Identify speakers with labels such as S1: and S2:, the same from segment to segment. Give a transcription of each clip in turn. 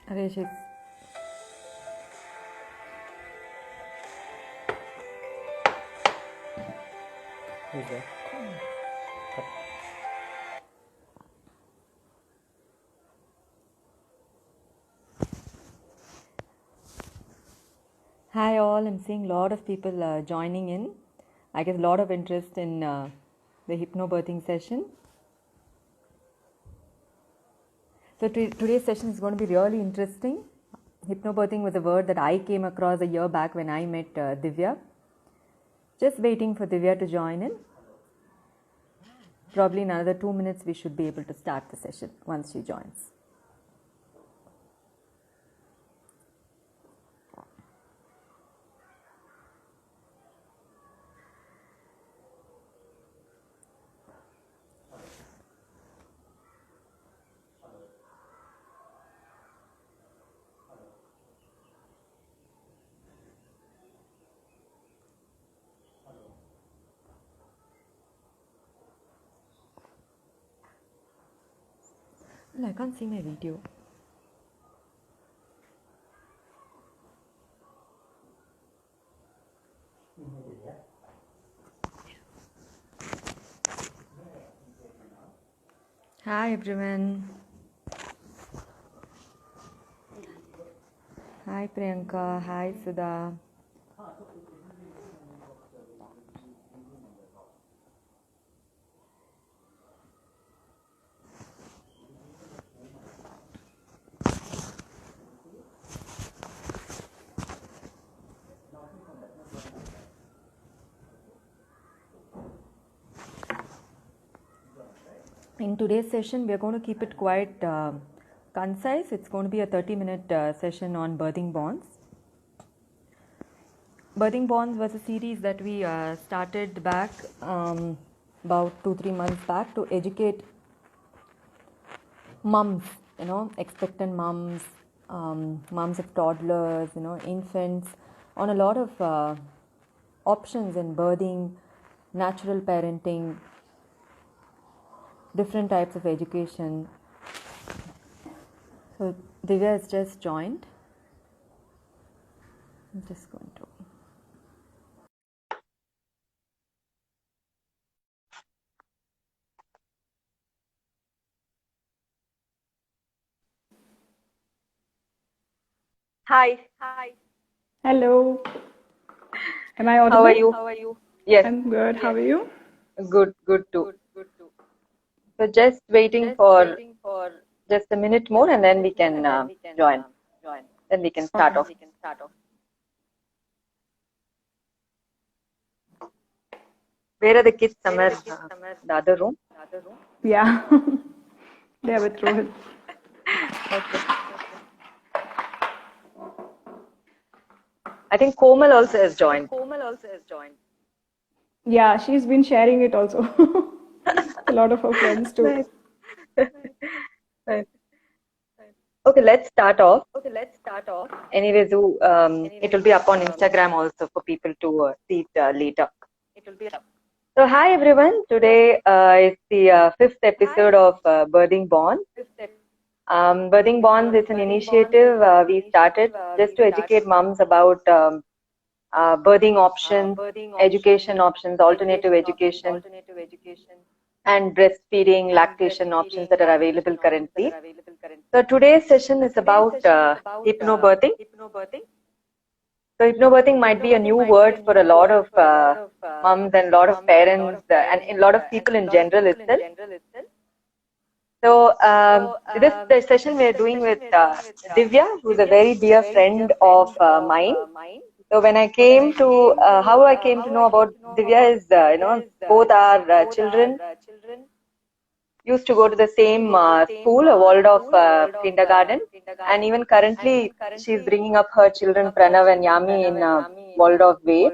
S1: Who's that? Hi all, I'm seeing a lot of people joining in. I guess a lot of interest in the hypnobirthing session. So today's session is going to be really interesting. Hypnobirthing was a word that I came across a year back when I met Divya. Just waiting for Divya to join in. Probably in another 2 minutes we should be able to start the session once she joins. No, I can't see my video. Hi everyone. Hi Priyanka. Hi Sudha. In today's session, we are going to keep it quite concise. It's going to be a 30-minute session on birthing bonds. Birthing bonds was a series that we started back about 2-3 months back to educate mums, expectant mums, mums of toddlers, infants, on a lot of options in birthing, natural parenting, different types of education. So Divya has just joined. I'm just going to.
S2: Hi.
S3: Hello. Am I audible?
S2: How are you? Yes.
S3: I'm good. How are you?
S2: Good too. So just waiting for just a minute more and then we can join. Then we can start off. Where are the kids? Somewhere the other room?
S3: Yeah. They are with Rohit.
S2: Okay. I think Komal also has joined.
S3: Yeah, she's been sharing it also. A lot of her friends too.
S2: Nice. Okay, let's start off. Anyways, it will be up on Instagram also for people to see it later. So hi everyone, today is the 5th episode of Birthing Bonds. Birthing Bonds is an initiative we started just to educate mums about birthing options, education options, alternative education, and breastfeeding, lactation options that are available currently. So today's session is about hypnobirthing. So hypnobirthing might be a new word for a lot of mums and a lot of parents and a lot of people in general itself. So this session we are doing with Divya, who's a very dear friend of mine. So when I came to how I came to know about Divya is both our children used to go to the same school, a Waldorf kindergarten, and even currently she's bringing up her children Pranav and Yami in Waldorf way.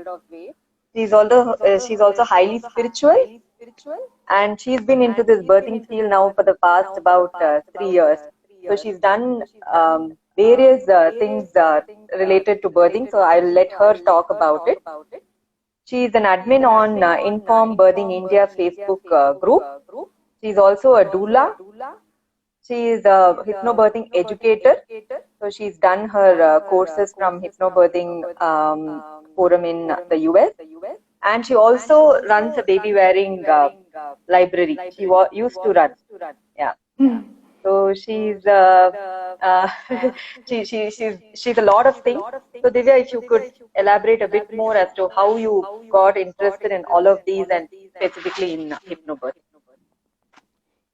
S2: She's also highly spiritual, and she's been into this birthing field now for the past about 3 years. So she's done various things related to birthing. So I'll let her talk about it. She's an admin on Inform Birthing India Facebook group. She's also a doula. She is a hypnobirthing educator. So she's done her courses from Hypnobirthing Forum in the US. And she also runs a baby wearing library. She used to run. Yeah. So she's she's a lot of things. So Divya, if you could elaborate a bit more as to how you got interested in all of these and specifically in hypnobirthing.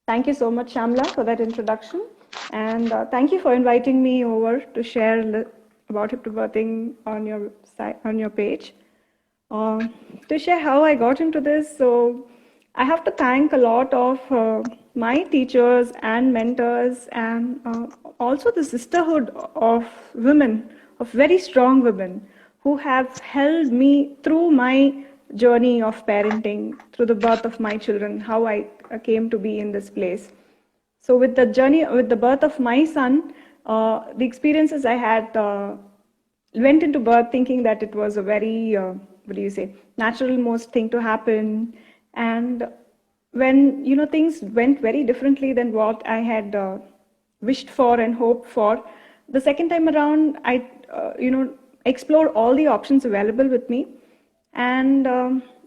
S3: Thank you so much, Shamla, for that introduction. And thank you for inviting me over to share about hypnobirthing on your site, on your page. To share how I got into this, so I have to thank a lot of my teachers and mentors, and also the sisterhood of women, of very strong women, who have held me through my journey of parenting, through the birth of my children, how I came to be in this place. So with the journey, with the birth of my son, the experiences I had, went into birth thinking that it was a very, what do you say, natural most thing to happen. And when, you know, things went very differently than what I had wished for and hoped for, the second time around, I, you know, explored all the options available with me. And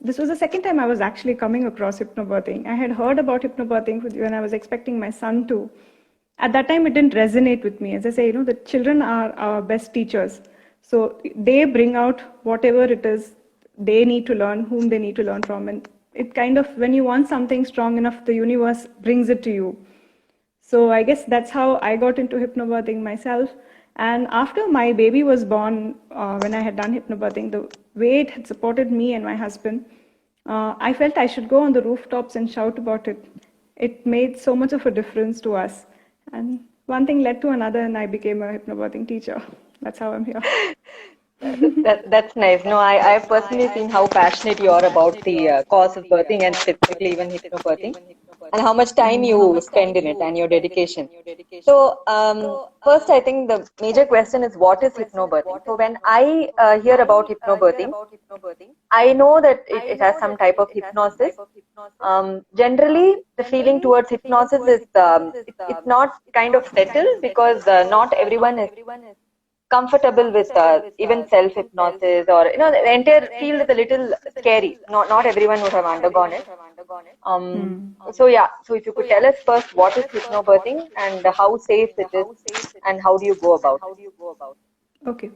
S3: this was the second time I was actually coming across hypnobirthing. I had heard about hypnobirthing when I was expecting my son to. At that time, it didn't resonate with me. As I say, you know, the children are our best teachers. So they bring out whatever it is they need to learn, whom they need to learn from. And it kind of, when you want something strong enough, the universe brings it to you. So I guess that's how I got into hypnobirthing myself. And after my baby was born, when I had done hypnobirthing, the way it had supported me and my husband, I felt I should go on the rooftops and shout about it. It made so much of a difference to us. And one thing led to another, and I became a hypnobirthing teacher. That's how I'm here.
S2: That's nice. No, I've personally seen how passionate you are about the cause of birthing and specifically even hypnobirthing, and how much time you spend in it and your dedication. So, first, I think the major question is what is hypnobirthing? So, when I hear about hypnobirthing, I know that it has some type of hypnosis. Generally, the feeling towards hypnosis is it's not kind of settled because not everyone is comfortable with even self hypnosis, or you know, the entire field is a little scary. Not everyone would have undergone it. So yeah, so if you could tell us first what is hypnobirthing and how safe it is and how do you go about it?
S3: Okay.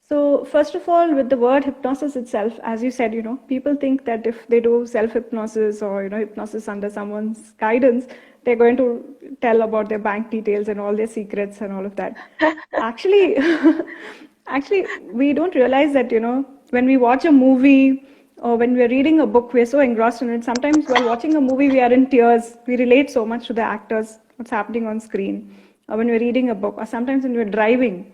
S3: So first of all, with the word hypnosis itself, as you said, you know, people think that if they do self-hypnosis or, you know, hypnosis under someone's guidance, they're going to tell about their bank details and all their secrets and all of that. Actually, actually, we don't realize that, you know, when we watch a movie or when we're reading a book, we're so engrossed in it. Sometimes while watching a movie, we are in tears. We relate so much to the actors, what's happening on screen. Or when we're reading a book, or sometimes when we're driving,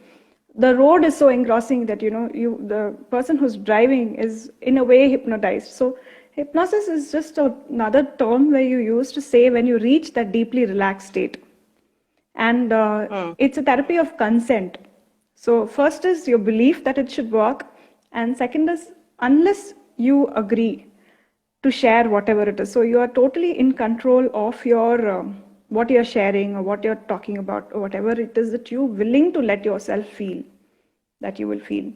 S3: the road is so engrossing that, you know, the person who's driving is in a way hypnotized. So hypnosis is just another term where you use to say when you reach that deeply relaxed state. And it's a therapy of consent. So first is your belief that it should work, and second is unless you agree to share whatever it is. So you are totally in control of your what you're sharing or what you're talking about or whatever it is that you're willing to let yourself feel, that you will feel.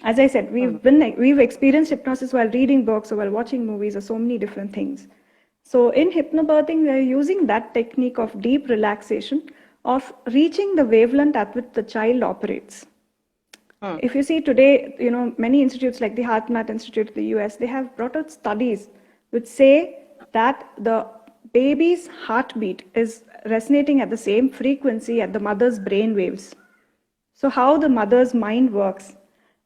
S3: As I said, we've experienced hypnosis while reading books or while watching movies or so many different things. So in hypnobirthing, we're using that technique of deep relaxation, of reaching the wavelength at which the child operates. If you see today, you know, many institutes like the HeartMath Institute of the US, they have brought out studies which say that the baby's heartbeat is resonating at the same frequency at the mother's brain waves. So how the mother's mind works,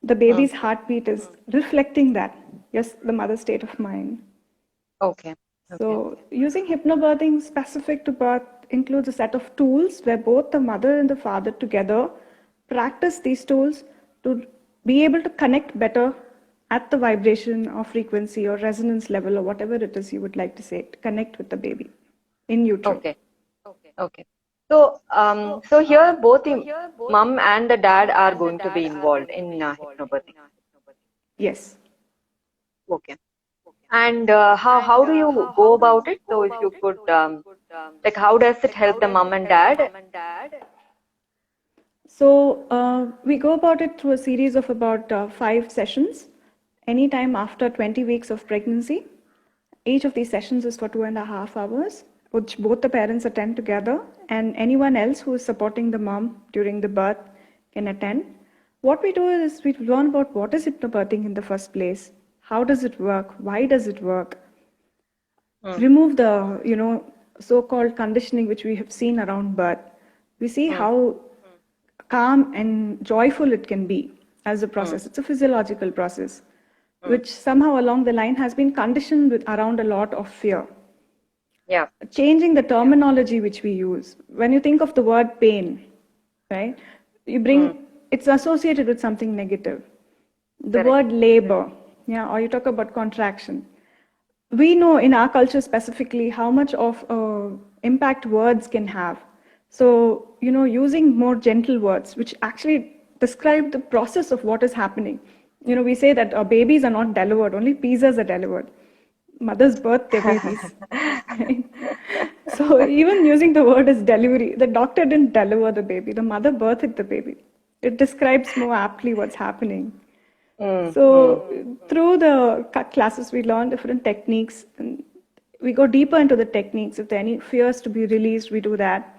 S3: the baby's heartbeat is reflecting that, yes, the mother's state of mind.
S2: Okay.
S3: So using hypnobirthing specific to birth includes a set of tools where both the mother and the father together practice these tools to be able to connect better at the vibration or frequency or resonance level or whatever it is you would like to say, to connect with the baby in utero.
S2: Okay. So, so here both the mom and the dad are going to be involved in hypnobirthing.
S3: Yes.
S2: Okay. And how do you go about it? So if you could like how does it help the mom and dad?
S3: So we go about it through a series of about 5 sessions, anytime after 20 weeks of pregnancy. Each of these sessions is for 2.5 hours, which both the parents attend together, and anyone else who is supporting the mom during the birth can attend. What we do is we learn about what is hypnobirthing in the first place, how does it work, why does it work, remove the so-called conditioning which we have seen around birth. We see how calm and joyful it can be as a process. It's a physiological process, which somehow along the line has been conditioned with around a lot of fear.
S2: Yeah.
S3: Changing the terminology which we use. When you think of the word pain, right? You bring it's associated with something negative. The word labor, or you talk about contraction. We know in our culture specifically how much of impact words can have. So, using more gentle words, which actually describe the process of what is happening. We say that babies are not delivered, only pizzas are delivered. Mothers birth their babies. Right? So even using the word as delivery, the doctor didn't deliver the baby, the mother birthed the baby. It describes more aptly what's happening. So through the classes, we learn different techniques. And we go deeper into the techniques. If there are any fears to be released, we do that.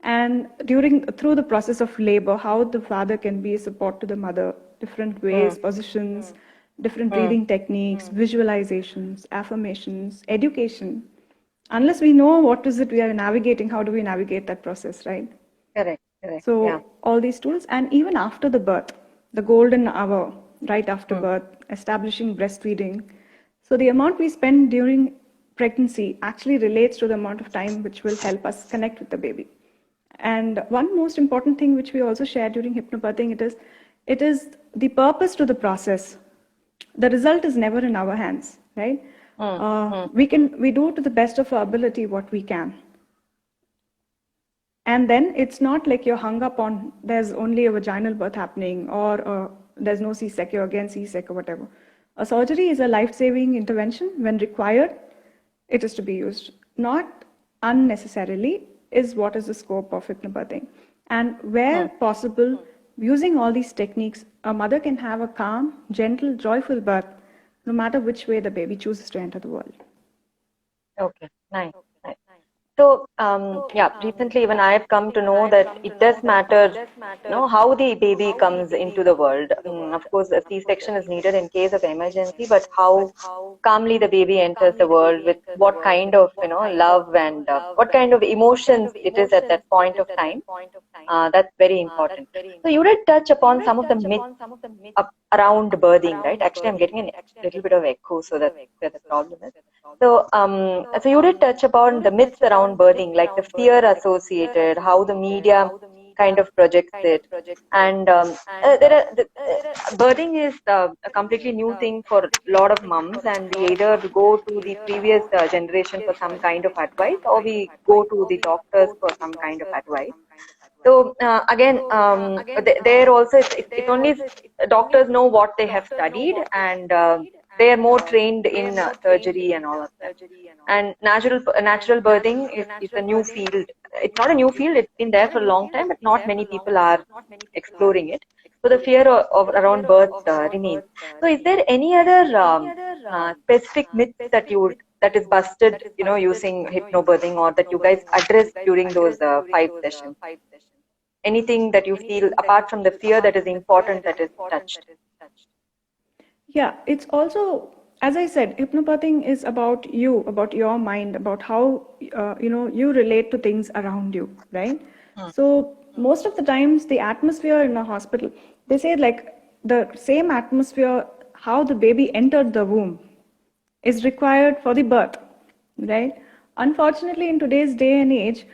S3: And through the process of labor, how the father can be a support to the mother, different ways, positions, different breathing techniques, visualizations, affirmations, education. Unless we know what is it we are navigating, how do we navigate that process, right?
S2: Correct.
S3: So all these tools, and even after the birth, the golden hour, right after birth, establishing breastfeeding. So the amount we spend during pregnancy actually relates to the amount of time which will help us connect with the baby. And one most important thing which we also share during hypnobirthing, it is the purpose to the process. The result is never in our hands, right? We do to the best of our ability what we can. And then it's not like you're hung up on there's only a vaginal birth happening or there's no C-sec, you're against C-sec or whatever. A surgery is a life-saving intervention. When required, it is to be used. Not unnecessarily is what is the scope of hypnobirthing. And where possible, using all these techniques, a mother can have a calm, gentle, joyful birth, no matter which way the baby chooses to enter the world.
S2: Okay, nice. So, recently even I have come to know that it does matter, how the baby comes into the world. Of course, a C-section is needed in case of emergency, but how calmly the baby enters the world with what kind of, love and what kind of emotions it is at that point of time. That's very important. So you did touch upon some of the myths around birthing, right? Actually, I'm getting a little bit of echo, so that's where the problem is. So, so you did touch upon the myths around birthing, like the fear associated, how the media kind of projects it, and birthing is a completely new thing for a lot of moms, and we either go to the previous generation for some kind of advice, or we go to the doctors for some kind of advice. So again, there also it only doctors know what they have studied, and they are more trained in surgery and all of that. And natural birthing is a new field. It's not a new field. It's been there for a long time, but not many people are exploring it. So the fear around birth remains. So is there any other specific myths that is busted, using hypnobirthing, or that you guys addressed during those 5 sessions? Anything that you feel, apart from the fear, that is important, that is touched?
S3: Yeah, it's also, as I said, hypnobirthing is about you, about your mind, about how you relate to things around you, right? So most of the times, the atmosphere in a hospital, they say like the same atmosphere, how the baby entered the womb, is required for the birth, right? Unfortunately, in today's day and age,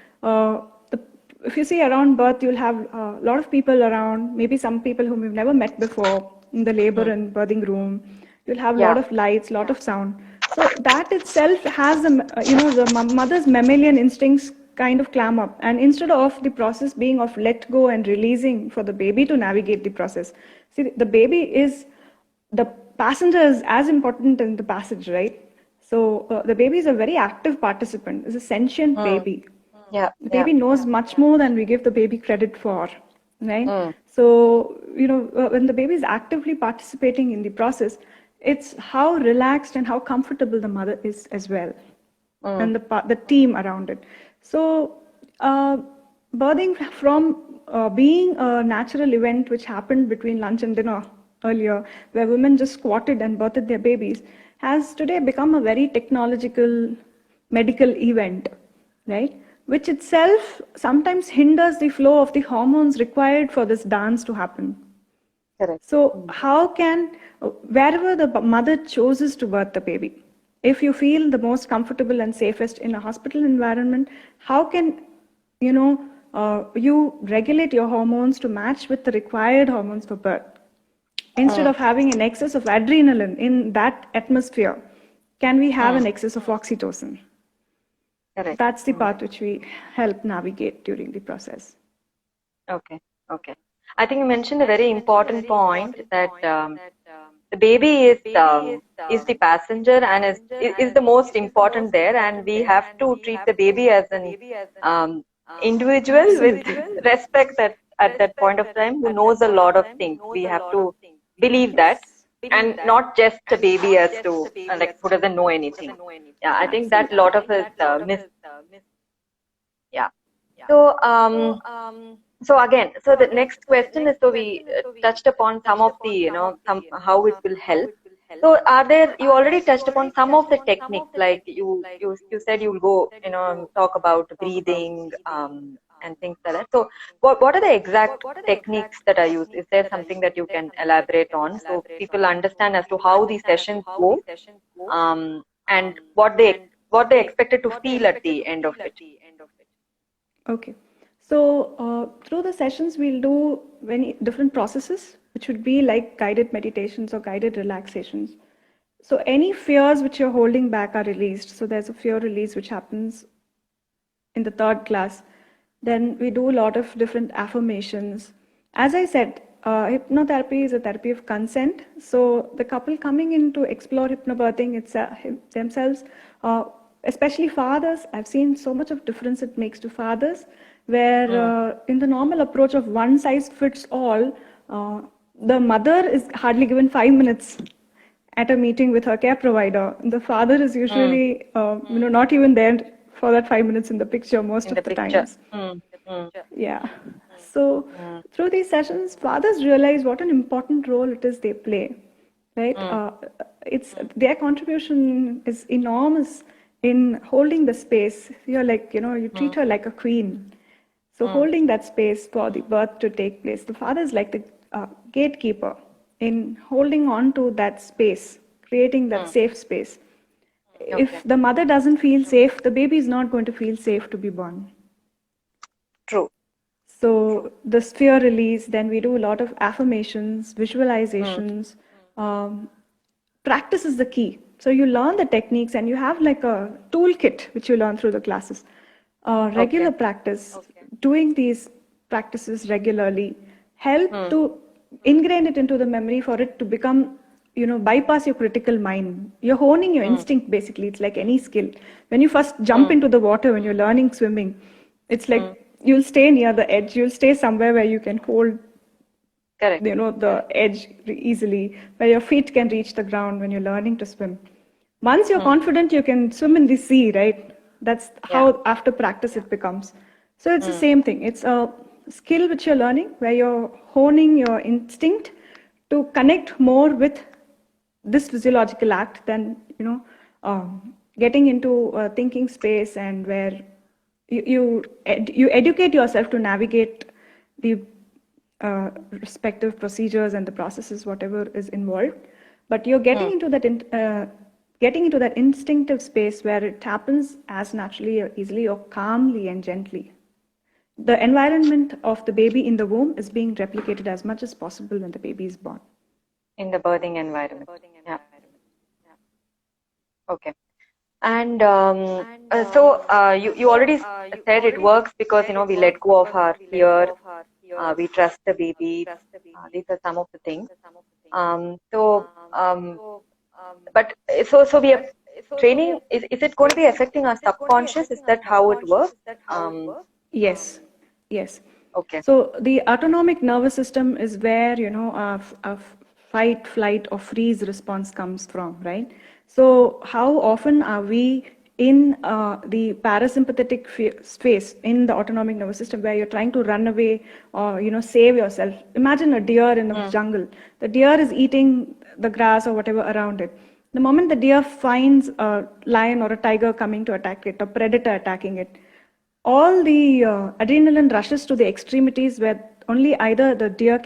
S3: if you see around birth, you'll have a lot of people around, maybe some people whom you've never met before in the labor and birthing room. You'll have a lot of lights, a lot of sound. So that itself has, the mother's mammalian instincts kind of clam up. And instead of the process being of let go and releasing for the baby to navigate the process, see, the passenger is as important in the passage, right? So the baby is a very active participant. It's a sentient baby.
S2: Yeah.
S3: The baby knows much more than we give the baby credit for, right? So, when the baby is actively participating in the process, it's how relaxed and how comfortable the mother is as well, and the team around it. So, birthing from being a natural event which happened between lunch and dinner earlier, where women just squatted and birthed their babies, has today become a very technological medical event, right? Which itself sometimes hinders the flow of the hormones required for this dance to happen.
S2: Correct.
S3: So, how can, wherever the mother chooses to birth the baby, if you feel the most comfortable and safest in a hospital environment, how can, you regulate your hormones to match with the required hormones for birth? Instead of having an excess of adrenaline in that atmosphere, can we have an excess of oxytocin?
S2: Correct.
S3: That's the part which we help navigate during the process.
S2: Okay. I think you mentioned a very important point that the baby is the passenger and is the most important there, and we have to treat the baby as an individual with respect at that point of time who knows a lot of things. We have to believe that, and not just a baby as to like who doesn't know anything. Yeah, I think that lot of us miss. Yeah. So again, so the next question is, so we touched upon some of the, how it will help. So you already touched upon some of the techniques, like you said you'll go, talk about breathing and things like that. So what are the exact techniques that are used? Is there something that you can elaborate on so people understand as to how these sessions go, and what they expected to feel at the end of it?
S3: Okay. So through the sessions, we'll do many different processes, which would be like guided meditations or guided relaxations. So any fears which you're holding back are released. So there's a fear release which happens in the third class. Then we do a lot of different affirmations. As I said, hypnotherapy is a therapy of consent. So the couple coming in to explore hypnobirthing themselves, especially fathers, I've seen so much of difference it makes to fathers, where in the normal approach of one size fits all, the mother is hardly given 5 minutes at a meeting with her care provider. The father is usually, not even there for that 5 minutes in the picture most of the times. Yeah. So through these sessions, fathers realize what an important role it is they play, right? It's their contribution is enormous in holding the space. You're like, you treat her like a queen. So holding that space for the birth to take place. The father is like the gatekeeper in holding on to that space, creating that safe space. Okay. If the mother doesn't feel safe, the baby is not going to feel safe to be born.
S2: True.
S3: So the fear release, then we do a lot of affirmations, visualizations. Practice is the key. So you learn the techniques and you have like a toolkit which you learn through the classes. Regular practice, doing these practices regularly help to ingrain it into the memory for it to become, bypass your critical mind. You're honing your instinct basically. It's like any skill. When you first jump into the water, when you're learning swimming, it's like you'll stay near the edge. You'll stay somewhere where you can hold the edge easily, where your feet can reach the ground when you're learning to swim. Once you're confident, you can swim in the sea, right? That's how after practice it becomes. So it's the same thing. It's a skill which you're learning, where you're honing your instinct to connect more with this physiological act than, getting into a thinking space, and where you educate yourself to navigate the respective procedures and the processes, whatever is involved. But you're getting into that instinctive space where it happens as naturally or easily or calmly and gently. The environment of the baby in the womb is being replicated as much as possible when the baby is born.
S2: In the birthing environment. Yeah. Okay. And so you already said it works because, we let go of our fear, we trust the baby. These are some of the things. But so we training, is it going to be affecting our subconscious? Is that how it works?
S3: Yes, yes.
S2: Okay.
S3: So the autonomic nervous system is where, you know, a fight, flight, or freeze response comes from, right? So how often are we in the parasympathetic space in the autonomic nervous system where you're trying to run away or, you know, save yourself? Imagine a deer in the jungle. The deer is eating the grass or whatever around it. The moment the deer finds a lion or a tiger coming to attack it, a predator attacking it, all the adrenaline rushes to the extremities where only either the deer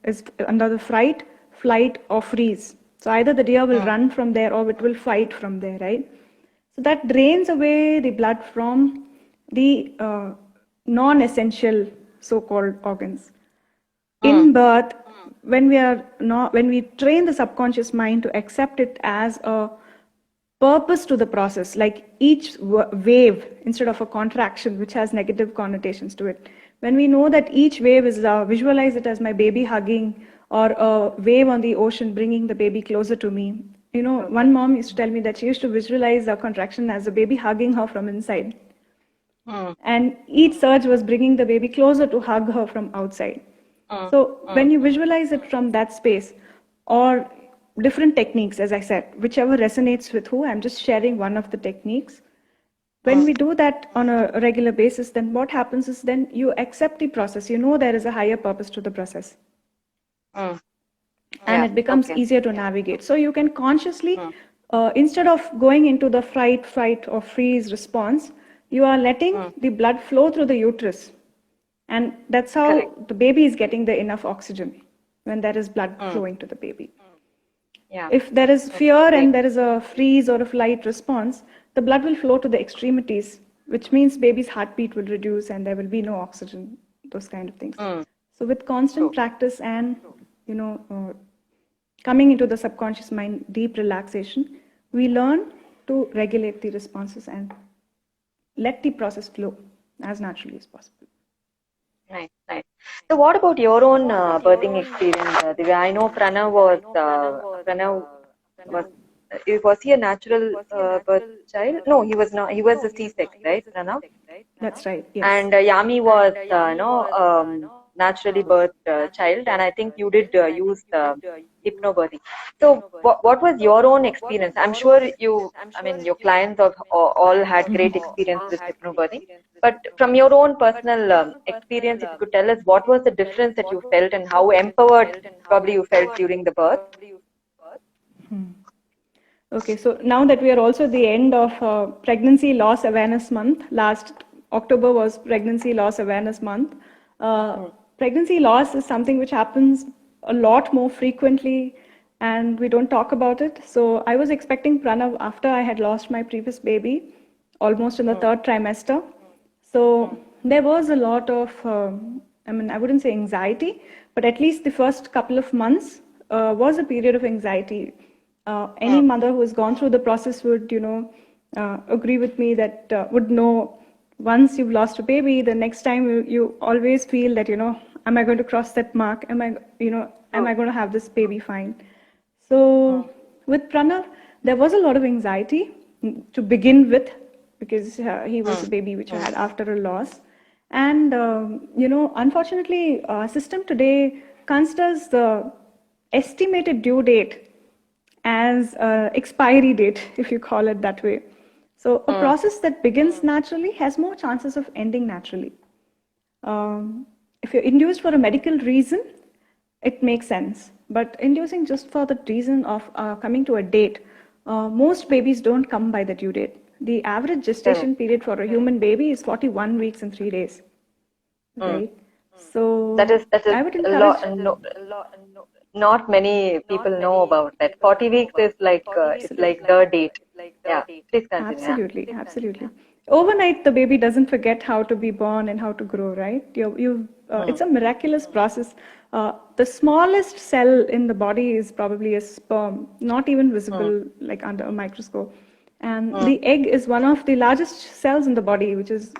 S3: is under the fright, flight, or freeze. So either the deer will run from there or it will fight from there, right? So that drains away the blood from the non-essential so-called organs. In birth, when we train the subconscious mind to accept it as a purpose to the process, like each wave instead of a contraction which has negative connotations to it. When we know that each wave is, visualize it as my baby hugging, or a wave on the ocean bringing the baby closer to me. You know, one mom used to tell me that she used to visualize a contraction as a baby hugging her from inside. And each surge was bringing the baby closer to hug her from outside. So when you visualize it from that space, or different techniques, as I said, whichever resonates with who, I'm just sharing one of the techniques. When we do that on a regular basis, then what happens is then you accept the process. You know there is a higher purpose to the process. And it becomes easier to navigate. So you can consciously, instead of going into the fight, or freeze response, you are letting the blood flow through the uterus. And that's how the baby is getting the enough oxygen, when there is blood flowing to the baby. If there is fear and there is a freeze or a flight response, the blood will flow to the extremities, which means baby's heartbeat will reduce and there will be no oxygen, those kind of things. So with constant practice and, you know, coming into the subconscious mind, deep relaxation, we learn to regulate the responses and let the process flow as naturally as possible.
S2: Nice. So what about your own birthing experience, Divya? I know Pranav was he a natural birth child? No, he was not. He was a C-section, right, Pranav?
S3: That's right, yes.
S2: And Yami was, naturally birthed child, and I think you did use hypnobirthing. So what was your own experience? I'm sure your clients all had great experience with hypnobirthing, but from your own personal experience, if you could tell us what was the difference that you felt and how empowered probably you felt during the birth.
S3: Okay, so now that we are also at the end of Pregnancy Loss Awareness Month, last October was Pregnancy Loss Awareness Month. Pregnancy loss is something which happens a lot more frequently and we don't talk about it. So I was expecting Pranav after I had lost my previous baby, almost in the third trimester. So there was a lot of, I wouldn't say anxiety, but at least the first couple of months was a period of anxiety. Any mother who has gone through the process would, agree with me that would know once you've lost a baby, the next time you always feel that, am I going to cross that mark? Am I going to have this baby fine? So with Pranav, there was a lot of anxiety to begin with because he was a baby which I had after a loss. And, unfortunately, our system today considers the estimated due date as expiry date, if you call it that way. So a process that begins naturally has more chances of ending naturally. If you're induced for a medical reason, it makes sense. But inducing just for the reason of coming to a date, most babies don't come by the due date. The average gestation period for a human baby is 41 weeks and 3 days. Right? So
S2: that is
S3: I would encourage
S2: not many people know about that. 40 weeks is like the date. Yeah, please continue.
S3: Absolutely. Overnight, the baby doesn't forget how to be born and how to grow, right? It's a miraculous process. The smallest cell in the body is probably a sperm, not even visible like under a microscope. And the egg is one of the largest cells in the body, which is,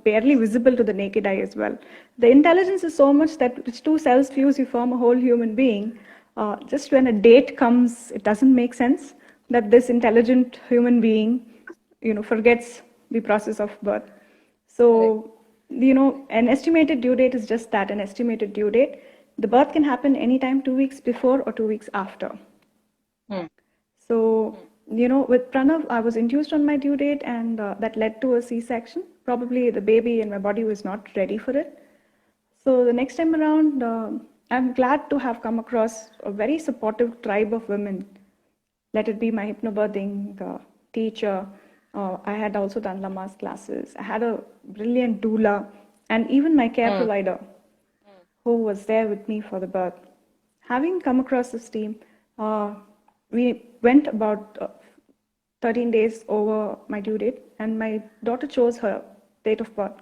S3: barely visible to the naked eye as well. The intelligence is so much that which two cells fuse, you form a whole human being. Just when a date comes, it doesn't make sense. that this intelligent human being, forgets the process of birth. So, an estimated due date is just that, an estimated due date. The birth can happen anytime 2 weeks before or 2 weeks after. So, with Pranav, I was induced on my due date, and that led to a C-section. Probably the baby and my body was not ready for it. So the next time around, I'm glad to have come across a very supportive tribe of women. Let it be my hypnobirthing teacher. I had also done Lama's classes. I had a brilliant doula, and even my care provider, who was there with me for the birth. Having come across this team, we went about 13 days over my due date, and my daughter chose her date of birth.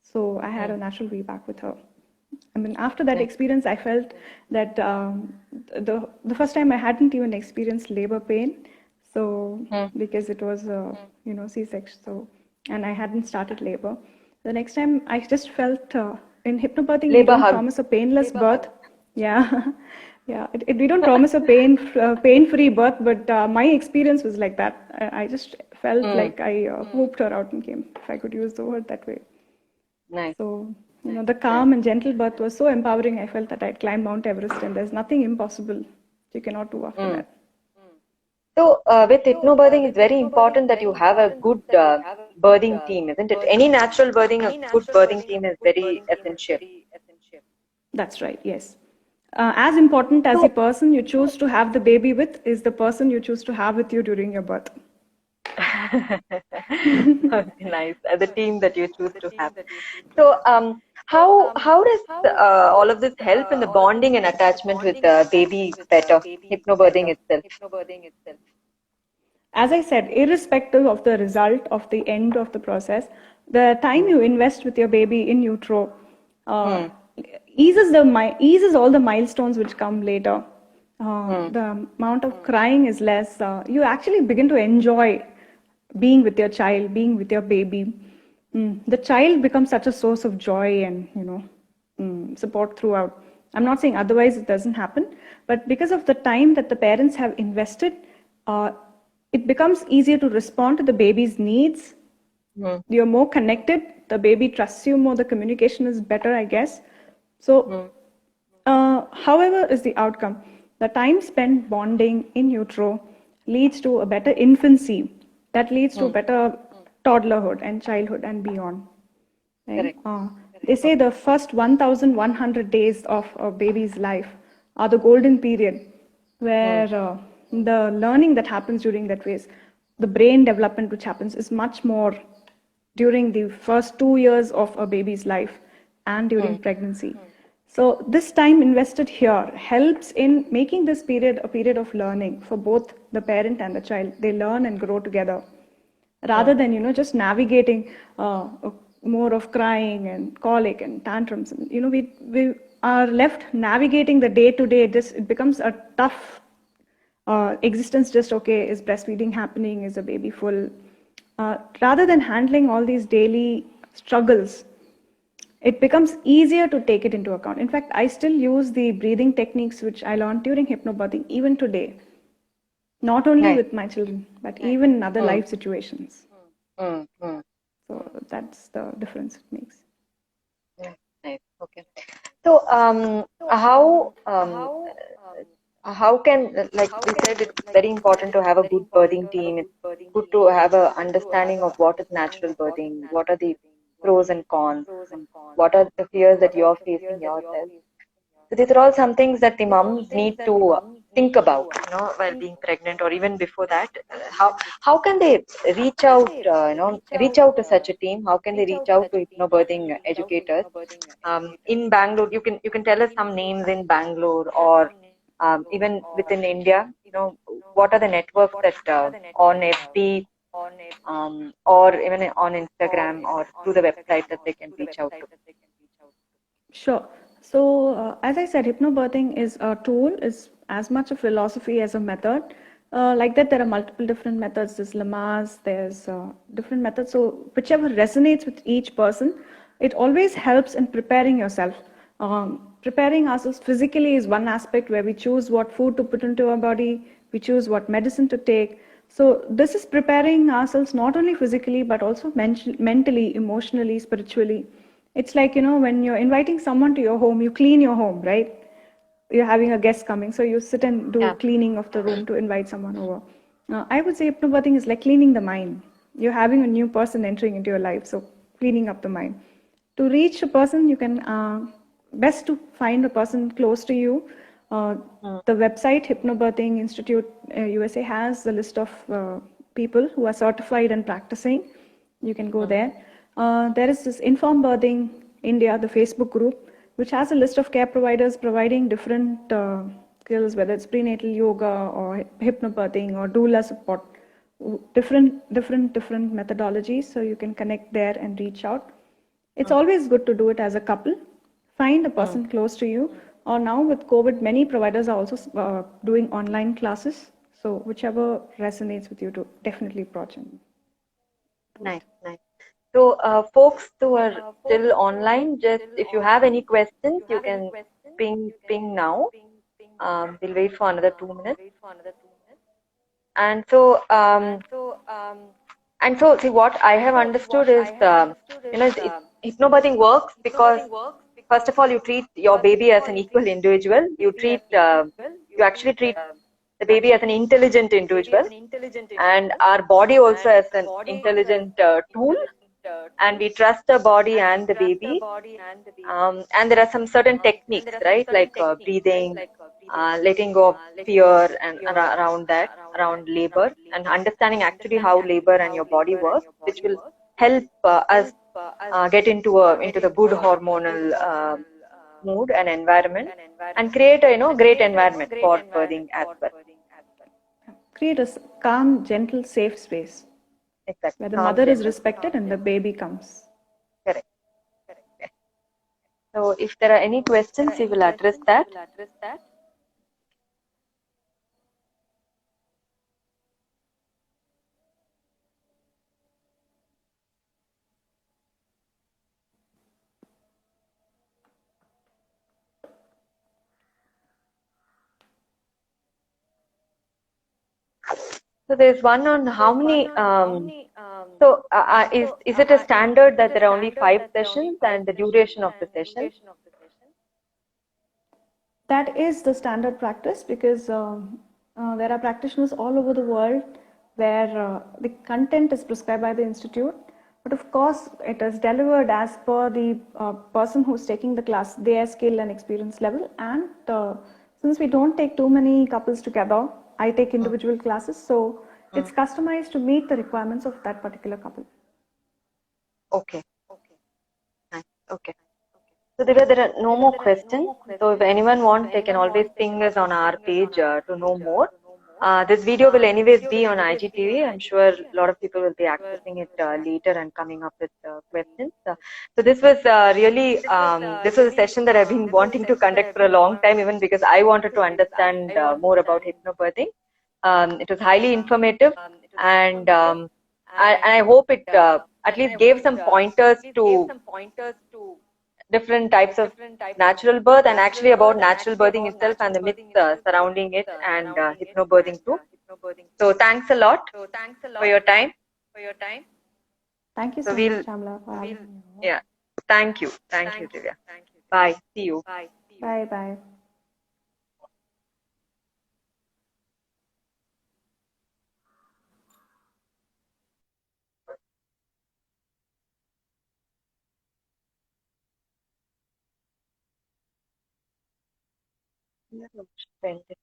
S3: So I had a natural VBAC with her. I mean, after that experience, I felt that the first time I hadn't even experienced labor pain. So because it was C-section, so, and I hadn't started labor. The next time I just felt in hypnobirthing, we don't promise a painless birth. Yeah. Yeah, we don't promise a pain-free birth, but my experience was like that. I just felt like I whooped her out and came, if I could use the word that way.
S2: Nice.
S3: So, the calm and gentle birth was so empowering. I felt that I'd climb Mount Everest, and there's nothing impossible you cannot do after that.
S2: So, with hypnobirthing, it's very important that you have a good birthing team, isn't it? Any natural birthing, a good birthing team is very essential.
S3: That's right, yes. As important as the person you choose to have the baby with is the person you choose to have with you during your birth.
S2: Nice. The team that you choose to have. So, how does all of this help in the bonding and attachment with the baby better? Hypnobirthing itself.
S3: As I said, irrespective of the result of the end of the process, the time you invest with your baby in utero eases all the milestones which come later. The amount of crying is less. You actually begin to enjoy being with your child, being with your baby. The child becomes such a source of joy and support throughout. I'm not saying otherwise it doesn't happen, but because of the time that the parents have invested, it becomes easier to respond to the baby's needs. You're more connected. The baby trusts you more. The communication is better, I guess. So, however is the outcome, the time spent bonding in utero leads to a better infancy. That leads to better toddlerhood and childhood and beyond. Right? They say the first 1,100 days of a baby's life are the golden period where the learning that happens during that phase, the brain development which happens is much more during the first 2 years of a baby's life and during pregnancy. So this time invested here helps in making this period a period of learning for both the parent and the child. They learn and grow together rather than, just navigating more of crying and colic and tantrums. We are left navigating the day-to-day. It becomes a tough existence. Just, okay, is breastfeeding happening? Is the baby full? Rather than handling all these daily struggles, it becomes easier to take it into account. In fact, I still use the breathing techniques which I learned during hypnobirthing even today. Not only with my children, but even in other life situations. So that's the difference it makes.
S2: Nice. Okay. So, how can, like we said, it's very important to have a good birthing team. It's good to have an understanding of what is natural birthing, what are the pros and cons, and what are the fears that you're facing yourself. So these are all some things that the moms need to think about, while being pregnant or even before that. How can they reach out, reach out to such a team? How can they reach out to hypnobirthing educators? In Bangalore, you can tell us some names in Bangalore or even within India. What are the networks that on FB or even on Instagram or through the website that they can reach out to?
S3: Sure. So, as I said, hypnobirthing is a tool, is as much a philosophy as a method. Like that, there are multiple different methods. There's Lamaze, there's different methods. So, whichever resonates with each person, it always helps in preparing yourself. Preparing ourselves physically is one aspect where we choose what food to put into our body, we choose what medicine to take. So this is preparing ourselves not only physically, but also mentally, emotionally, spiritually. It's like, when you're inviting someone to your home, you clean your home, right? You're having a guest coming, so you sit and do cleaning of the room to invite someone over. I would say hypnobirthing is like cleaning the mind. You're having a new person entering into your life, so cleaning up the mind. To reach a person, you can best to find a person close to you. The website Hypnobirthing Institute USA has a list of people who are certified and practicing. You can go there. There is this Inform Birthing India, the Facebook group, which has a list of care providers providing different skills, whether it's prenatal yoga or hypnobirthing or doula support, different methodologies. So you can connect there and reach out. It's always good to do it as a couple. Find a person close to you. Or now with COVID, many providers are also doing online classes. So whichever resonates with you, to definitely approach them.
S2: Nice. So, folks who are still online, just if you have any questions, you can ping now. We'll wait for another 2 minutes. And so, see, what I have understood is, hypnobirthing works because, first of all, you treat your baby as an equal individual. You actually treat the baby as an intelligent individual, and our body also as an intelligent tool. And we trust the body and the baby. And there are some certain techniques, right? Like breathing, letting go of fear and around labor, and understanding actually how labor and your body works, which will help us get into the good hormonal mood and environment, and create a great environment for birthing as well.
S3: Create a calm, gentle, safe space.
S2: Exactly.
S3: Where the mother is respected and the baby comes.
S2: Correct. So if there are any questions, we will address that. So there's one on how many. Is it a standard that there are only 5 sessions and the duration of the session?
S3: That is the standard practice, because there are practitioners all over the world where the content is prescribed by the institute. But of course, it is delivered as per the person who's taking the class, their skill and experience level. And since we don't take too many couples together, I take individual classes. So it's customized to meet the requirements of that particular couple.
S2: Okay. Nice. Okay. So there are no more questions. So if anyone wants, they can always ping us on our page to know more. This video will anyways be on IGTV. I'm sure a lot of people will be accessing it later and coming up with questions. So this was this was a session that I've been wanting to conduct for a long time, even because I wanted to understand more about hypnobirthing. It was highly informative, and I hope it at least gave some pointers to different types of natural birth, and actually about natural birthing itself and the myths surrounding it, and hypnobirthing too. So thanks a lot for your time.
S3: Thank you so much, Shamla.
S2: Yeah. Thank you, Divya. Bye. See you.
S3: Bye.
S2: Splendid.